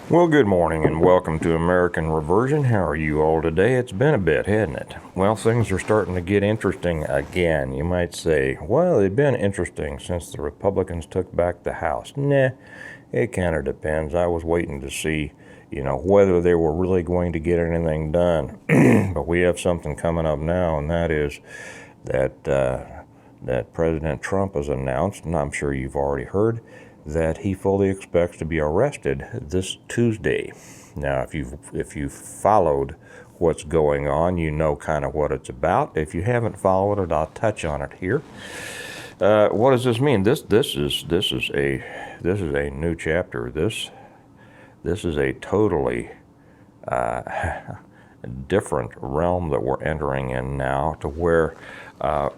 Well, good morning and welcome to American Reversion. How are you all today? It's been a bit, hasn't it? Well, things are starting to get interesting again. You might say, well, they've been interesting since the Republicans took back the House. Nah, it kind of depends. I was waiting to see, whether they were really going to get anything done. But we have something coming up now, and that is that President Trump has announced, and I'm sure you've already heard, that he fully expects to be arrested this Tuesday. Now, if you've followed what's going on, you know kind of what it's about. If you haven't followed it, I'll touch on it here. What does this mean? This is a new chapter. This is a totally different realm that we're entering in now, to where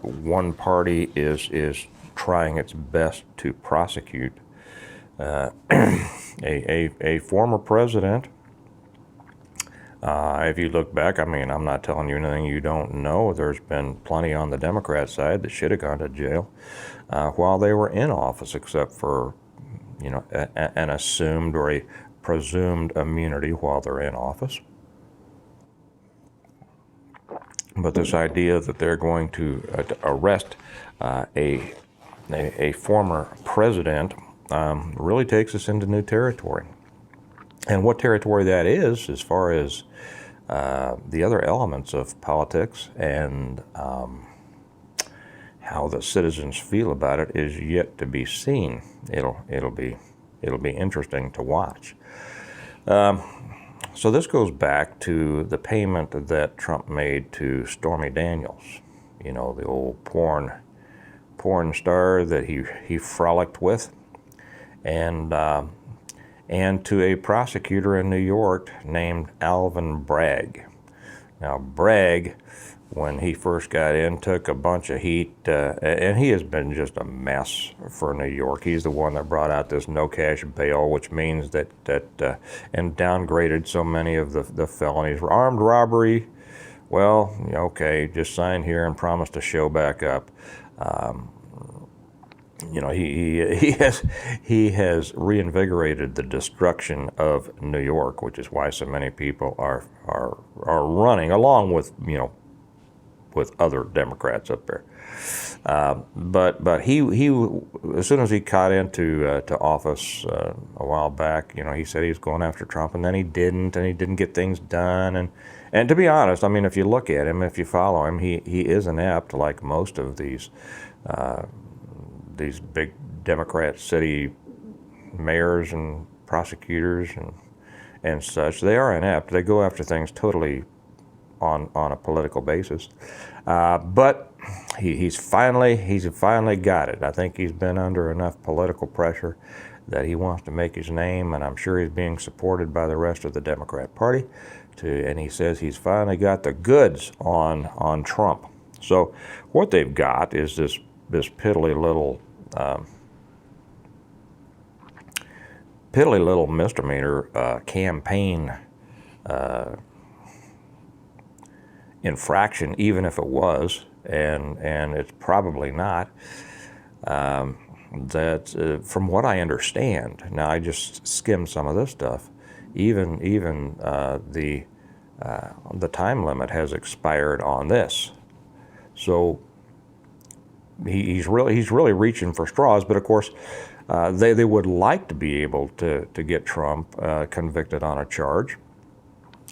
one party is trying its best to prosecute a former president. If you look back, I'm not telling you anything you don't know. There's been plenty on the Democrat side that should have gone to jail while they were in office, except for, an assumed or a presumed immunity while they're in office. But this idea that they're going to arrest a former president really takes us into new territory. And what territory that is, as far as the other elements of politics and how the citizens feel about it, is yet to be seen. It'll be interesting to watch. So this goes back to the payment that Trump made to Stormy Daniels, the old porn star that he frolicked with, and to a prosecutor in New York named Alvin Bragg. Now, Bragg, when he first got in, took a bunch of heat, and he has been just a mess for New York. He's the one that brought out this no cash bail, which means that and downgraded so many of the felonies. Armed robbery, well, okay, just sign here and promise to show back up. He has reinvigorated the destruction of New York, which is why so many people are running, along with with other Democrats up there. But he as soon as he got into office a while back, he said he was going after Trump, and then he didn't get things done. And to be honest, if you look at him, if you follow him, he is inept, like most of these big Democrat city mayors and prosecutors and such. They are inept. They go after things totally on a political basis. But he's finally got it. I think he's been under enough political pressure that he wants to make his name, and I'm sure he's being supported by the rest of the Democrat Party. And he says he's finally got the goods on Trump. So what they've got is this piddly little misdemeanor campaign infraction, even if it was, and it's probably not. That from what I understand, now I just skimmed some of this stuff. Even the time limit has expired on this, so he's really reaching for straws. But of course, they would like to be able to get Trump convicted on a charge.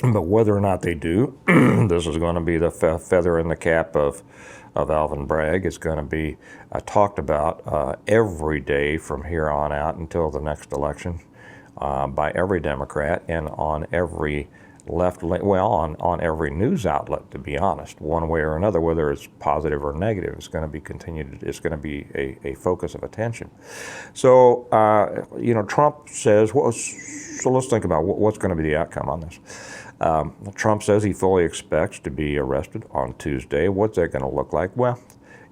But whether or not they do, this is going to be the feather in the cap of Alvin Bragg. It's going to be talked about every day from here on out until the next election by every Democrat, and on every on every news outlet, to be honest, one way or another, whether it's positive or negative. It's going to be continued. It's going to be a focus of attention. So, Trump says, so let's think about what's going to be the outcome on this. Trump says he fully expects to be arrested on Tuesday. What's that going to look like? Well,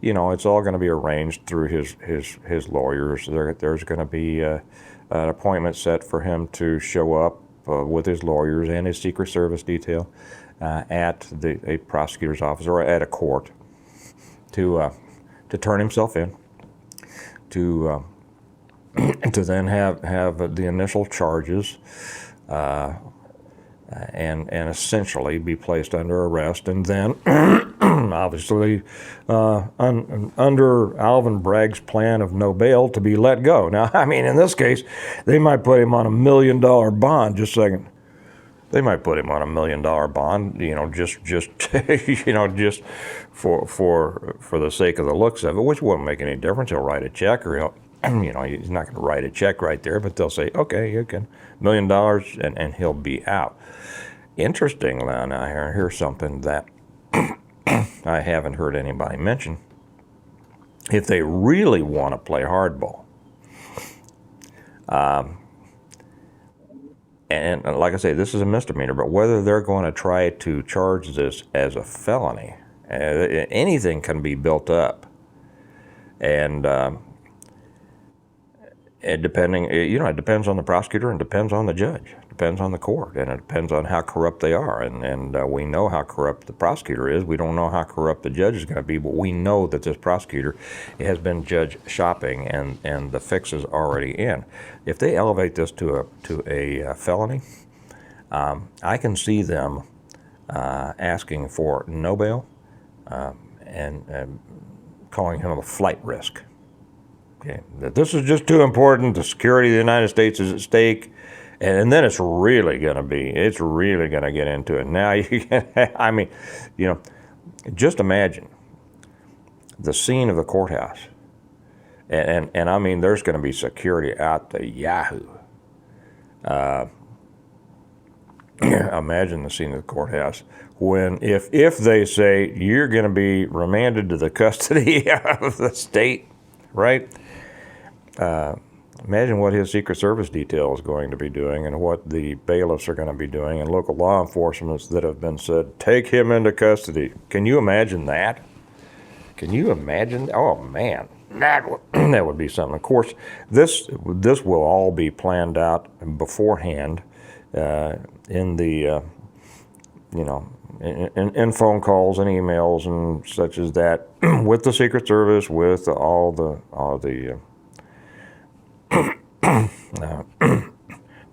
it's all going to be arranged through his lawyers. There's going to be an appointment set for him to show up with his lawyers and his Secret Service detail at a prosecutor's office or at a court to turn himself in, to then have the initial charges and essentially be placed under arrest, and then obviously under Alvin Bragg's plan of no bail to be let go. Now, I mean, in this case, they might put him on $1 million bond. Just a second. They might put him on $1 million bond, just just for the sake of the looks of it, which won't make any difference. He'll write a check, or he's not going to write a check right there, but they'll say, okay, you can $1 million, and he'll be out. Interesting, now here's something that I haven't heard anybody mention. If they really want to play hardball, and like I say, this is a misdemeanor, but whether they're going to try to charge this as a felony, anything can be built up. And it depends on the prosecutor, and depends on the judge, depends on the court, and it depends on how corrupt they are. And we know how corrupt the prosecutor is. We don't know how corrupt the judge is going to be, but we know that this prosecutor has been judge shopping, and the fix is already in. If they elevate this to a felony, I can see them asking for no bail and calling him a flight risk. Okay, that this is just too important. The security of the United States is at stake, and then it's really going to get into it. Now, I mean, just imagine the scene of the courthouse, and I mean, there's going to be security out the yahoo. Imagine the scene of the courthouse when, if they say you're going to be remanded to the custody of the state, right? Imagine what his Secret Service detail is going to be doing, and what the bailiffs are going to be doing, and local law enforcement that have been said, take him into custody. Can you imagine that? Can you imagine? Oh, man, that would be something. Of course, this will all be planned out beforehand in the, in phone calls and emails and such as that with the Secret Service, with all the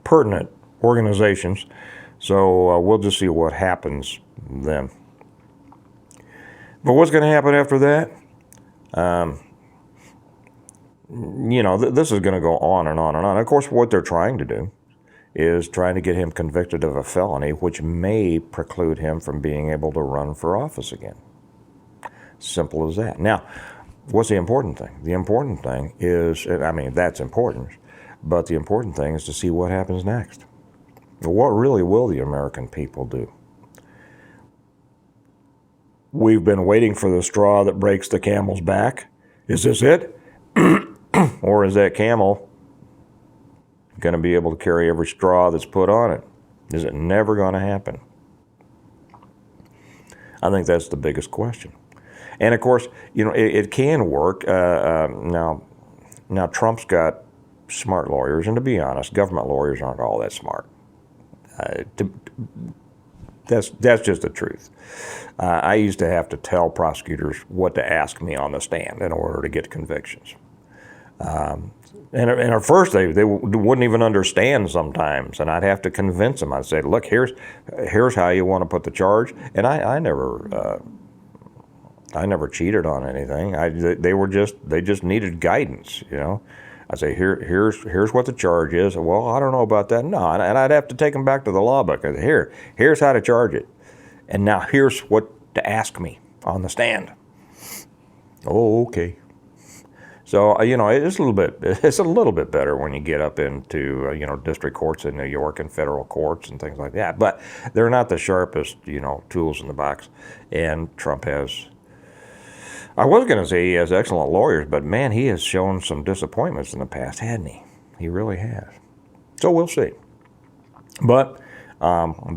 pertinent organizations. So we'll just see what happens then. But what's going to happen after that? This is going to go on and on and on. Of course, what they're trying to do is trying to get him convicted of a felony, which may preclude him from being able to run for office again. Simple as that. Now, what's the important thing? The important thing is, that's important, but the important thing is to see what happens next. What really will the American people do? We've been waiting for the straw that breaks the camel's back. Is this it? Or is that camel going to be able to carry every straw that's put on it? Is it never going to happen? I think that's the biggest question. And of course, it can work. Now Trump's got smart lawyers, and to be honest, government lawyers aren't all that smart. That's just the truth. I used to have to tell prosecutors what to ask me on the stand in order to get convictions. And at first, they wouldn't even understand sometimes, and I'd have to convince them. I'd say, look, here's how you want to put the charge. And I never cheated on anything. They just needed guidance, I'd say, here's what the charge is. Well, I don't know about that. No, and I'd have to take them back to the law book. I'd say, here's how to charge it. And now here's what to ask me on the stand. Oh, okay. So, it's a little bit better when you get up into, district courts in New York and federal courts and things like that. But they're not the sharpest, tools in the box. And Trump has, I was going to say he has excellent lawyers, but man, he has shown some disappointments in the past, hasn't he? He really has. So we'll see. But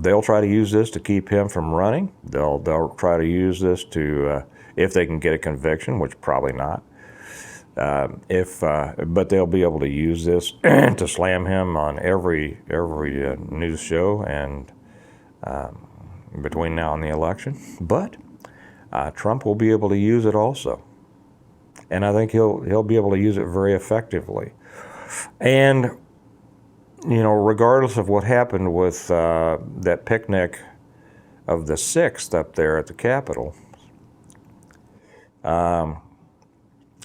they'll try to use this to keep him from running. They'll try to use this to, if they can get a conviction, which probably not. But they'll be able to use this to slam him on every news show and between now and the election. But Trump will be able to use it also, and I think he'll be able to use it very effectively. And you know, regardless of what happened with that picnic of the 6th up there at the Capitol,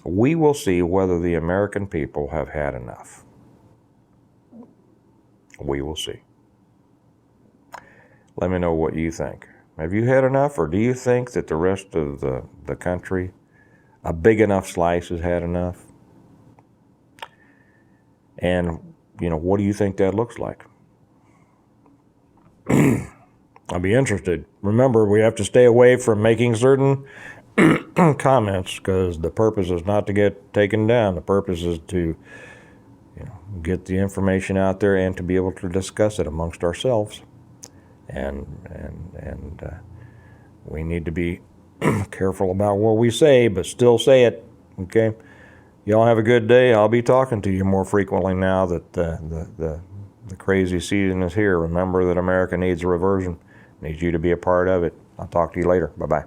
we will see whether the American people have had enough. We will see. Let me know what you think. Have you had enough, or do you think that the rest of the country, a big enough slice, has had enough? And, you know, what do you think that looks like? I'll be interested. Remember, we have to stay away from making certain comments, because the purpose is not to get taken down. The purpose is to, you know, get the information out there and to be able to discuss it amongst ourselves. And we need to be careful about what we say, but still say it. Okay? Y'all have a good day. I'll be talking to you more frequently now that the crazy season is here. Remember that America needs a reversion. Needs you to be a part of it. I'll talk to you later. Bye-bye.